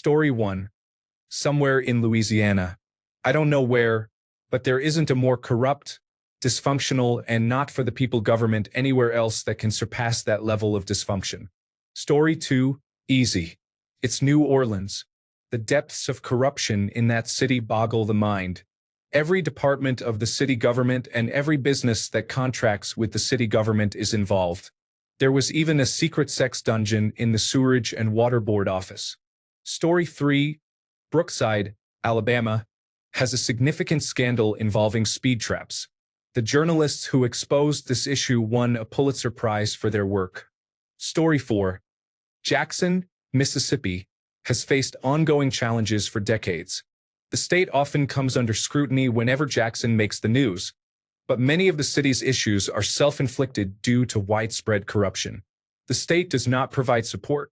Story 1. Somewhere in Louisiana. I don't know where, but there isn't a more corrupt, dysfunctional, and not-for-the-people government anywhere else that can surpass that level of dysfunction. Story 2. Easy. It's New Orleans. The depths of corruption in that city boggle the mind. Every department of the city government and every business that contracts with the city government is involved. There was even a secret sex dungeon in the Sewerage and Water Board office. Story 3. Brookside, Alabama, has a significant scandal involving speed traps. The journalists who exposed this issue won a Pulitzer Prize for their work. Story 4. Jackson, Mississippi, has faced ongoing challenges for decades. The state often comes under scrutiny whenever Jackson makes the news, but many of the city's issues are self-inflicted due to widespread corruption. The state does not provide support,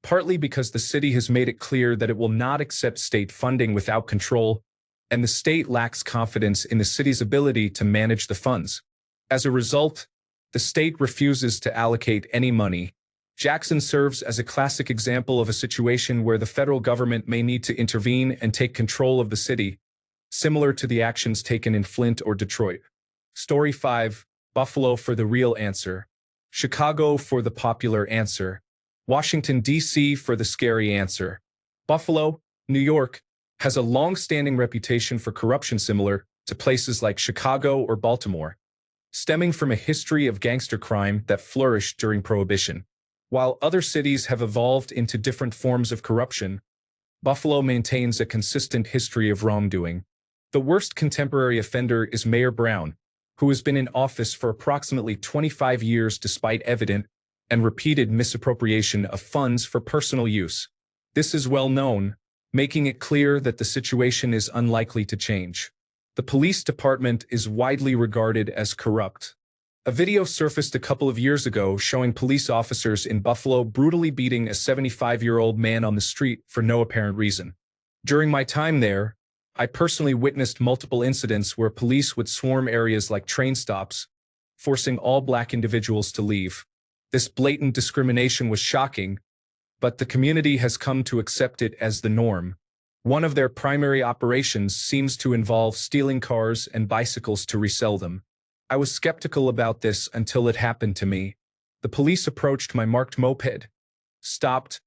partly because the city has made it clear that it will not accept state funding without control, and the state lacks confidence in the city's ability to manage the funds. As a result, the state refuses to allocate any money. Jackson serves as a classic example of a situation where the federal government may need to intervene and take control of the city, similar to the actions taken in Flint or Detroit. Story 5. Buffalo for the real answer. Chicago for the popular answer. Washington, D.C. for the scary answer. Buffalo, New York, has a long-standing reputation for corruption similar to places like Chicago or Baltimore, stemming from a history of gangster crime that flourished during Prohibition. While other cities have evolved into different forms of corruption, Buffalo maintains a consistent history of wrongdoing. The worst contemporary offender is Mayor Brown, who has been in office for approximately 25 years despite evident and repeated misappropriation of funds for personal use. This is well known, making it clear that the situation is unlikely to change. The police department is widely regarded as corrupt. A video surfaced a couple of years ago showing police officers in Buffalo brutally beating a 75-year-old man on the street for no apparent reason. During my time there, I personally witnessed multiple incidents where police would swarm areas like train stops, forcing all black individuals to leave. This blatant discrimination was shocking, but the community has come to accept it as the norm. One of their primary operations seems to involve stealing cars and bicycles to resell them. I was skeptical about this until it happened to me. The police approached my marked moped, stopped,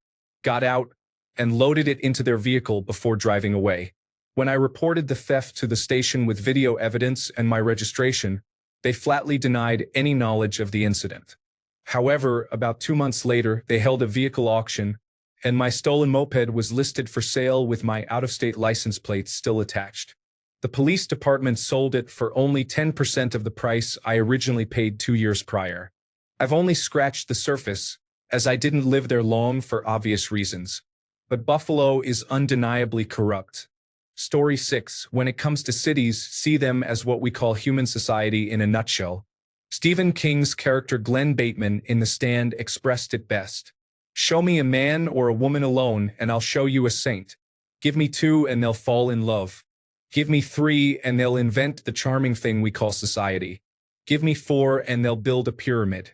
got out, and loaded it into their vehicle before driving away. When I reported the theft to the station with video evidence and my registration, they flatly denied any knowledge of the incident. However, about 2 months later, they held a vehicle auction, and my stolen moped was listed for sale with my out-of-state license plate still attached. The police department sold it for only 10% of the price I originally paid 2 years prior. I've only scratched the surface, as I didn't live there long for obvious reasons. But Buffalo is undeniably corrupt. Story 6. When it comes to cities, see them as what we call human society in a nutshell. Stephen King's character Glenn Bateman in The Stand expressed it best. Show me a man or a woman alone, and I'll show you a saint. Give me 2 and they'll fall in love. Give me 3 and they'll invent the charming thing we call society. Give me 4 and they'll build a pyramid.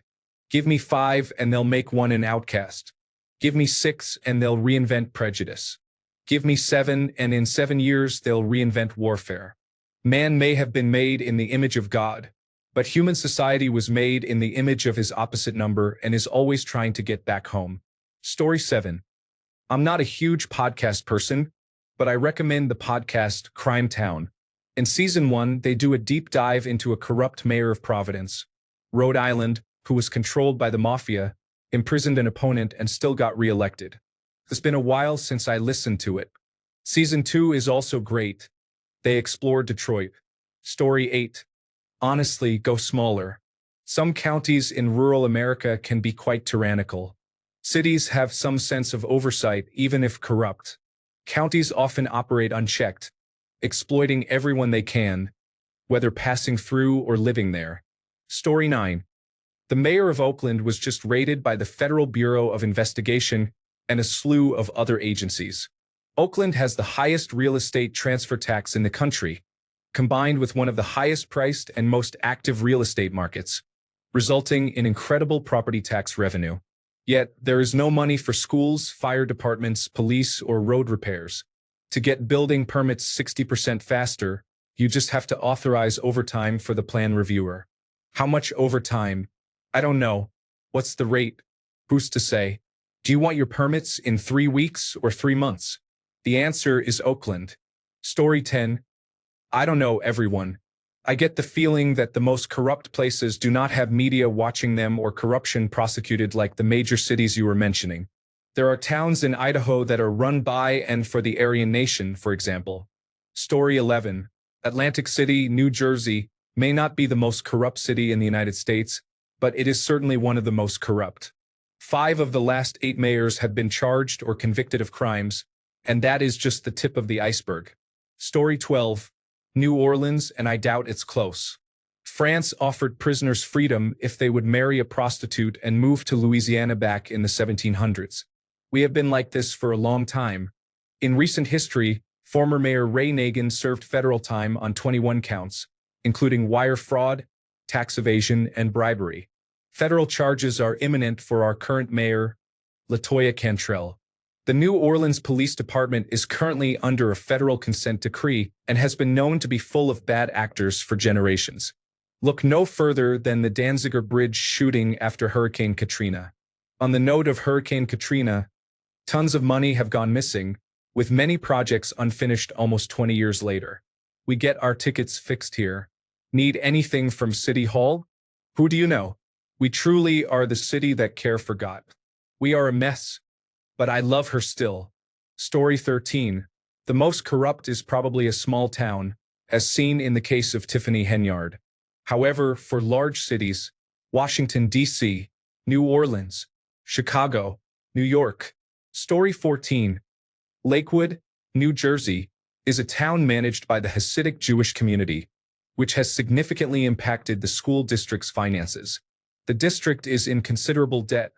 Give me 5 and they'll make one an outcast. Give me 6 and they'll reinvent prejudice. Give me 7 and in 7 years they'll reinvent warfare. Man may have been made in the image of God, but human society was made in the image of his opposite number and is always trying to get back home. Story 7. I'm not a huge podcast person, but I recommend the podcast Crime Town. In Season 1, they do a deep dive into a corrupt mayor of Providence, Rhode Island, who was controlled by the mafia, imprisoned an opponent, and still got re-elected. It's been a while since I listened to it. Season 2 is also great. They explore Detroit. Story 8. Honestly, go smaller. Some counties in rural America can be quite tyrannical. Cities have some sense of oversight, even if corrupt. Counties often operate unchecked, exploiting everyone they can, whether passing through or living there. Story 9. The mayor of Oakland was just raided by the Federal Bureau of Investigation and a slew of other agencies. Oakland has the highest real estate transfer tax in the country, combined with one of the highest-priced and most active real estate markets, resulting in incredible property tax revenue. Yet, there is no money for schools, fire departments, police, or road repairs. To get building permits 60% faster, you just have to authorize overtime for the plan reviewer. How much overtime? I don't know. What's the rate? Who's to say? Do you want your permits in 3 weeks or 3 months? The answer is Oakland. Story 10. I don't know, everyone. I get the feeling that the most corrupt places do not have media watching them or corruption prosecuted like the major cities you were mentioning. There are towns in Idaho that are run by and for the Aryan Nation, for example. Story 11. Atlantic City, New Jersey, may not be the most corrupt city in the United States, but it is certainly one of the most corrupt. 5 of the last 8 mayors have been charged or convicted of crimes, and that is just the tip of the iceberg. Story 12. New Orleans, and I doubt it's close. France offered prisoners freedom if they would marry a prostitute and move to Louisiana back in the 1700s. We have been like this for a long time. In recent history, former Mayor Ray Nagin served federal time on 21 counts, including wire fraud, tax evasion, and bribery. Federal charges are imminent for our current mayor, LaToya Cantrell. The New Orleans Police Department is currently under a federal consent decree and has been known to be full of bad actors for generations. Look no further than the Danziger Bridge shooting after Hurricane Katrina. On the note of Hurricane Katrina, tons of money have gone missing, with many projects unfinished almost 20 years later. We get our tickets fixed here. Need anything from City Hall? Who do you know? We truly are the city that care forgot. We are a mess, but I love her still. Story 13. The most corrupt is probably a small town, as seen in the case of Tiffany Henyard. However, for large cities, Washington, D.C., New Orleans, Chicago, New York. Story 14. Lakewood, New Jersey, is a town managed by the Hasidic Jewish community, which has significantly impacted the school district's finances. The district is in considerable debt,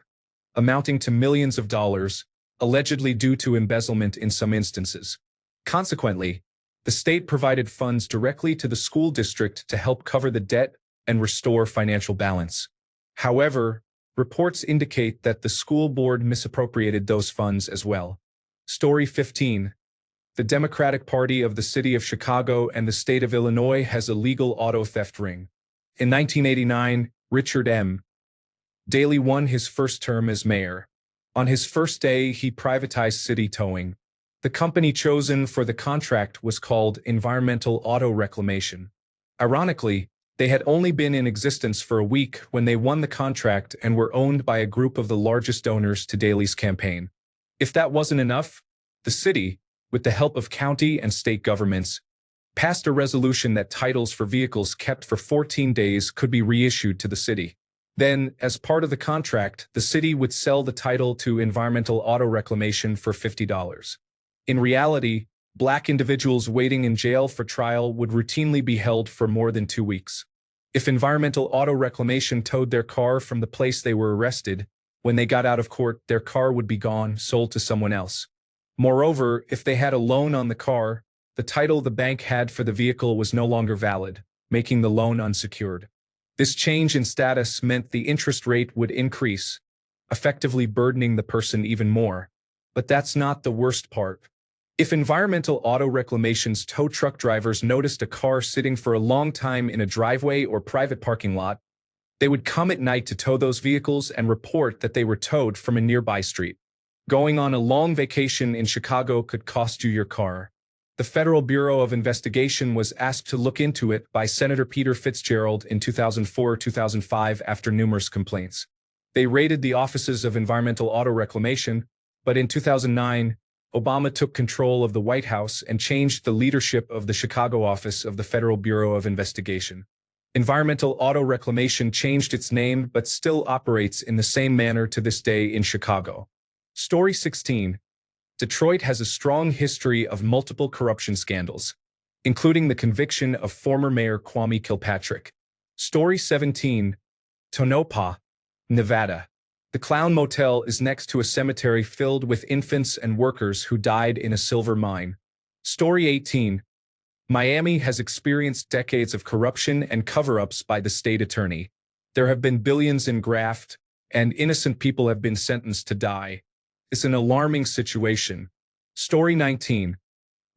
amounting to millions of dollars, allegedly due to embezzlement in some instances. Consequently, the state provided funds directly to the school district to help cover the debt and restore financial balance. However, reports indicate that the school board misappropriated those funds as well. Story 15. The Democratic Party of the City of Chicago and the state of Illinois has a legal auto theft ring. In 1989, Richard M. Daley won his first term as mayor. On his first day, he privatized city towing. The company chosen for the contract was called Environmental Auto Reclamation. Ironically, they had only been in existence for a week when they won the contract and were owned by a group of the largest donors to Daley's campaign. If that wasn't enough, the city, with the help of county and state governments, passed a resolution that titles for vehicles kept for 14 days could be reissued to the city. Then, as part of the contract, the city would sell the title to Environmental Auto Reclamation for $50. In reality, black individuals waiting in jail for trial would routinely be held for more than 2 weeks. If Environmental Auto Reclamation towed their car from the place they were arrested, when they got out of court, their car would be gone, sold to someone else. Moreover, if they had a loan on the car, the title the bank had for the vehicle was no longer valid, making the loan unsecured. This change in status meant the interest rate would increase, effectively burdening the person even more. But that's not the worst part. If Environmental Auto Reclamation's tow truck drivers noticed a car sitting for a long time in a driveway or private parking lot, they would come at night to tow those vehicles and report that they were towed from a nearby street. Going on a long vacation in Chicago could cost you your car. The Federal Bureau of Investigation was asked to look into it by Senator Peter Fitzgerald in 2004-2005 after numerous complaints. They raided the offices of Environmental Auto Reclamation, but in 2009, Obama took control of the White House and changed the leadership of the Chicago office of the Federal Bureau of Investigation. Environmental Auto Reclamation changed its name but still operates in the same manner to this day in Chicago. Story 16. Detroit has a strong history of multiple corruption scandals, including the conviction of former Mayor Kwame Kilpatrick. Story 17. Tonopah, Nevada. The Clown Motel is next to a cemetery filled with infants and workers who died in a silver mine. Story 18. Miami has experienced decades of corruption and cover-ups by the state attorney. There have been billions in graft, and innocent people have been sentenced to die. It's an alarming situation. Story 19.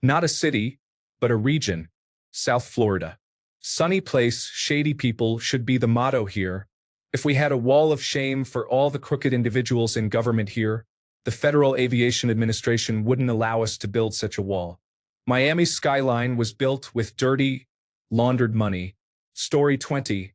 Not a city, but a region. South Florida. Sunny place, shady people should be the motto here. If we had a wall of shame for all the crooked individuals in government here, the Federal Aviation Administration wouldn't allow us to build such a wall. Miami's skyline was built with dirty, laundered money. Story 20.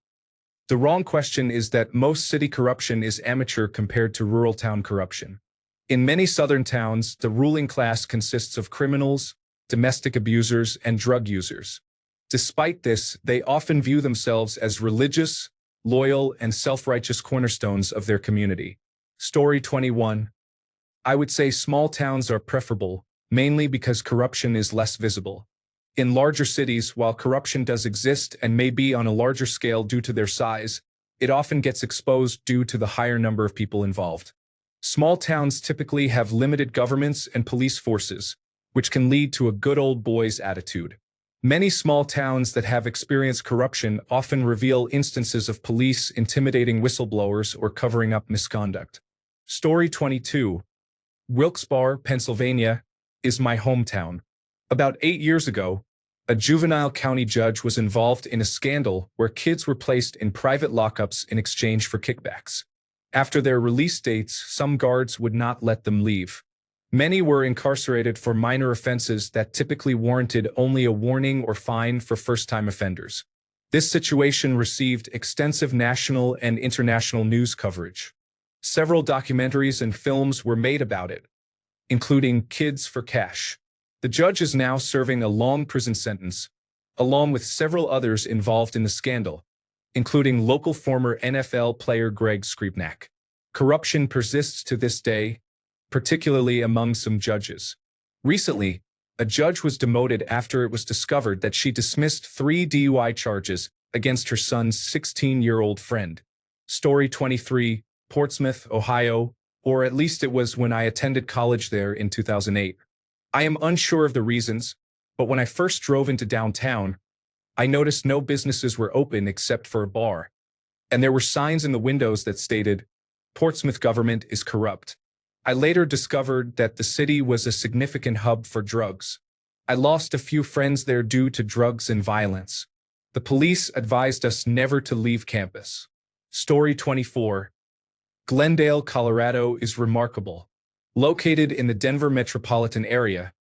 The wrong question is that most city corruption is amateur compared to rural town corruption. In many southern towns, the ruling class consists of criminals, domestic abusers, and drug users. Despite this, they often view themselves as religious, loyal, and self-righteous cornerstones of their community. Story 21. I would say small towns are preferable, mainly because corruption is less visible. In larger cities, while corruption does exist and may be on a larger scale due to their size, it often gets exposed due to the higher number of people involved. Small towns typically have limited governments and police forces, which can lead to a good old boys attitude. Many small towns that have experienced corruption often reveal instances of police intimidating whistleblowers or covering up misconduct. Story 22. Wilkes-Barre, Pennsylvania, is my hometown. About 8 years ago, a juvenile county judge was involved in a scandal where kids were placed in private lockups in exchange for kickbacks. After their release dates, some guards would not let them leave. Many were incarcerated for minor offenses that typically warranted only a warning or fine for first-time offenders. This situation received extensive national and international news coverage. Several documentaries and films were made about it, including Kids for Cash. The judge is now serving a long prison sentence, along with several others involved in the scandal, including local former NFL player Greg Scribnak. Corruption persists to this day, particularly among some judges. Recently, a judge was demoted after it was discovered that she dismissed 3 DUI charges against her son's 16-year-old friend. Story 23, Portsmouth, Ohio, or at least it was when I attended college there in 2008. I am unsure of the reasons, but when I first drove into downtown, I noticed no businesses were open except for a bar, and there were signs in the windows that stated, "Portsmouth government is corrupt." I later discovered that the city was a significant hub for drugs. I lost a few friends there due to drugs and violence. The police advised us never to leave campus. Story 24. Glendale, Colorado is remarkable. Located in the Denver metropolitan area,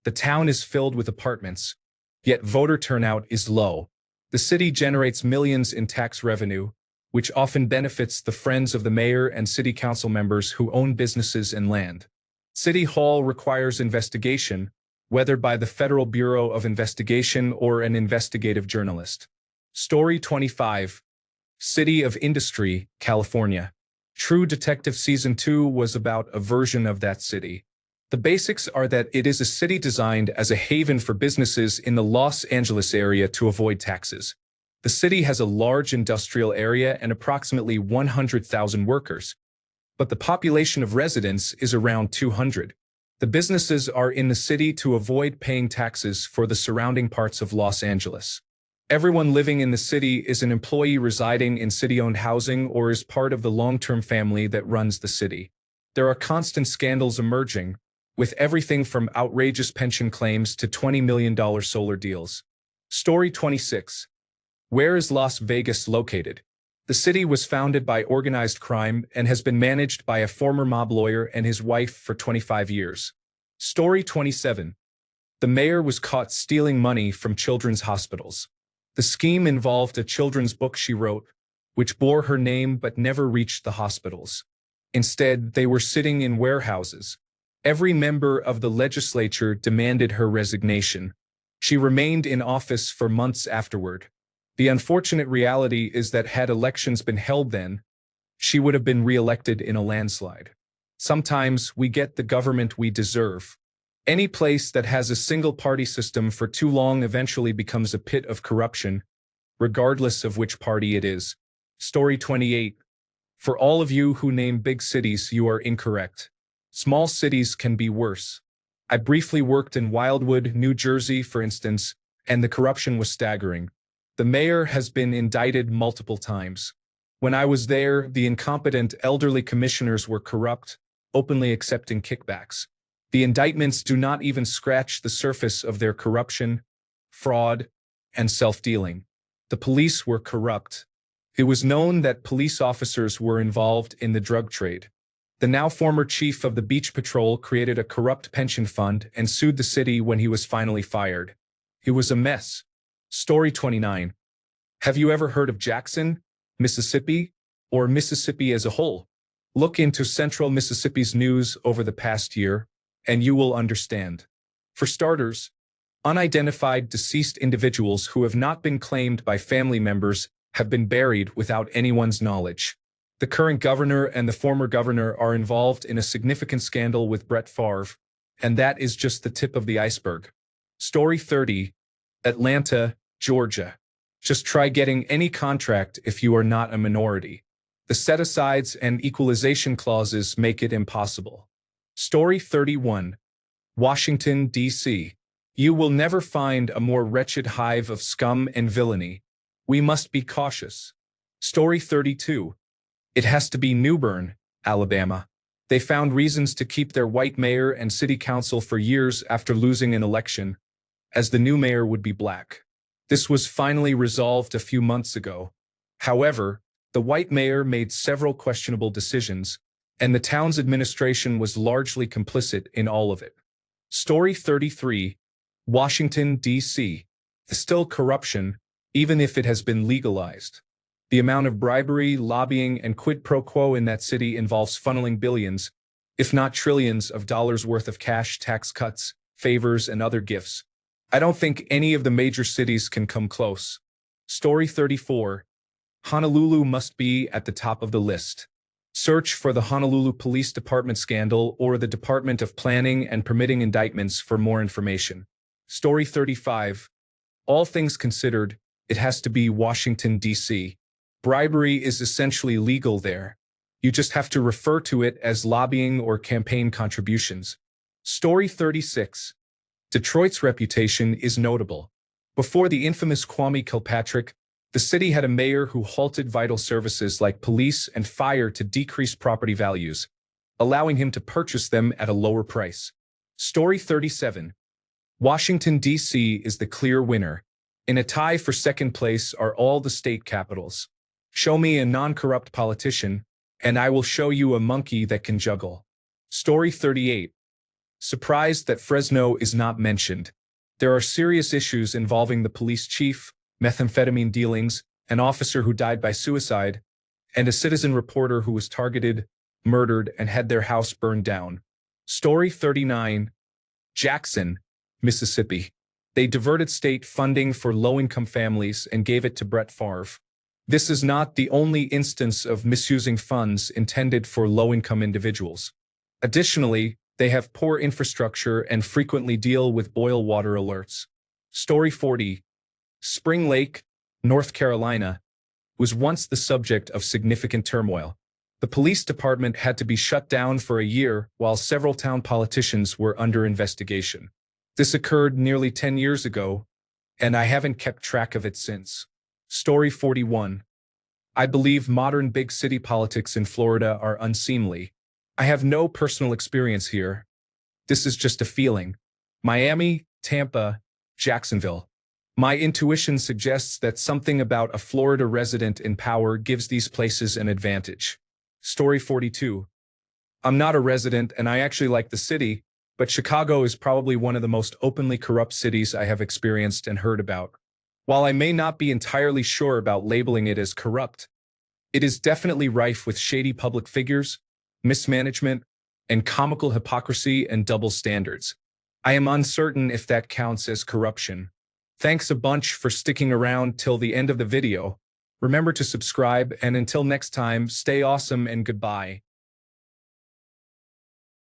the town is filled with apartments, yet voter turnout is low. The city generates millions in tax revenue, which often benefits the friends of the mayor and city council members who own businesses and land. City Hall requires investigation, whether by the Federal Bureau of Investigation or an investigative journalist. Story 25. City of Industry, California. True Detective Season 2 was about a version of that city. The basics are that it is a city designed as a haven for businesses in the Los Angeles area to avoid taxes. The city has a large industrial area and approximately 100,000 workers, but the population of residents is around 200. The businesses are in the city to avoid paying taxes for the surrounding parts of Los Angeles. Everyone living in the city is an employee residing in city-owned housing or is part of the long-term family that runs the city. There are constant scandals emerging, with everything from outrageous pension claims to $20 million solar deals. Story 26. Where is Las Vegas located? The city was founded by organized crime and has been managed by a former mob lawyer and his wife for 25 years. Story 27. The mayor was caught stealing money from children's hospitals. The scheme involved a children's book she wrote, which bore her name but never reached the hospitals. Instead, they were sitting in warehouses. Every member of the legislature demanded her resignation. She remained in office for months afterward. The unfortunate reality is that had elections been held then, she would have been re-elected in a landslide. Sometimes we get the government we deserve. Any place that has a single-party system for too long eventually becomes a pit of corruption, regardless of which party it is. Story 28. For all of you who name big cities, you are incorrect. Small cities can be worse. I briefly worked in Wildwood, New Jersey, for instance, and the corruption was staggering. The mayor has been indicted multiple times. When I was there, the incompetent elderly commissioners were corrupt, openly accepting kickbacks. The indictments do not even scratch the surface of their corruption, fraud, and self-dealing. The police were corrupt. It was known that police officers were involved in the drug trade. The now former chief of the Beach Patrol created a corrupt pension fund and sued the city when he was finally fired. It was a mess. Story 29. Have you ever heard of Jackson, Mississippi, or Mississippi as a whole? Look into Central Mississippi's news over the past year, and you will understand. For starters, unidentified deceased individuals who have not been claimed by family members have been buried without anyone's knowledge. The current governor and the former governor are involved in a significant scandal with Brett Favre, and that is just the tip of the iceberg. Story 30. Atlanta, Georgia. Just try getting any contract if you are not a minority. The set-asides and equalization clauses make it impossible. Story 31. Washington, D.C. You will never find a more wretched hive of scum and villainy. We must be cautious. Story 32. It has to be New Bern, Alabama. They found reasons to keep their white mayor and city council for years after losing an election, as the new mayor would be black. This was finally resolved a few months ago. However, the white mayor made several questionable decisions, and the town's administration was largely complicit in all of it. Story 33. Washington, D.C. Still corruption, even if it has been legalized. The amount of bribery, lobbying, and quid pro quo in that city involves funneling billions, if not trillions, of dollars worth of cash, tax cuts, favors, and other gifts. I don't think any of the major cities can come close. Story 34. Honolulu must be at the top of the list. Search for the Honolulu Police Department scandal or the Department of Planning and Permitting indictments for more information. Story 35. All things considered, it has to be Washington, D.C. Bribery is essentially legal there. You just have to refer to it as lobbying or campaign contributions. Story 36. Detroit's reputation is notable. Before the infamous Kwame Kilpatrick, the city had a mayor who halted vital services like police and fire to decrease property values, allowing him to purchase them at a lower price. Story 37. Washington, D.C. is the clear winner. In a tie for second place are all the state capitals. Show me a non-corrupt politician, and I will show you a monkey that can juggle. Story 38. Surprised that Fresno is not mentioned. There are serious issues involving the police chief, methamphetamine dealings, an officer who died by suicide, and a citizen reporter who was targeted, murdered, and had their house burned down. Story 39. Jackson, Mississippi. They diverted state funding for low-income families and gave it to Brett Favre. This is not the only instance of misusing funds intended for low-income individuals. Additionally, they have poor infrastructure and frequently deal with boil water alerts. Story 40. Spring Lake, North Carolina, was once the subject of significant turmoil. The police department had to be shut down for a year while several town politicians were under investigation. This occurred nearly 10 years ago, and I haven't kept track of it since. Story 41. I believe modern big city politics in Florida are unseemly. I have no personal experience here. This is just a feeling. Miami, Tampa, Jacksonville. My intuition suggests that something about a Florida resident in power gives these places an advantage. Story 42. I'm not a resident and I actually like the city, but Chicago is probably one of the most openly corrupt cities I have experienced and heard about. While I may not be entirely sure about labeling it as corrupt, it is definitely rife with shady public figures, mismanagement, and comical hypocrisy and double standards. I am uncertain if that counts as corruption. Thanks a bunch for sticking around till the end of the video. Remember to subscribe, and until next time, stay awesome and goodbye.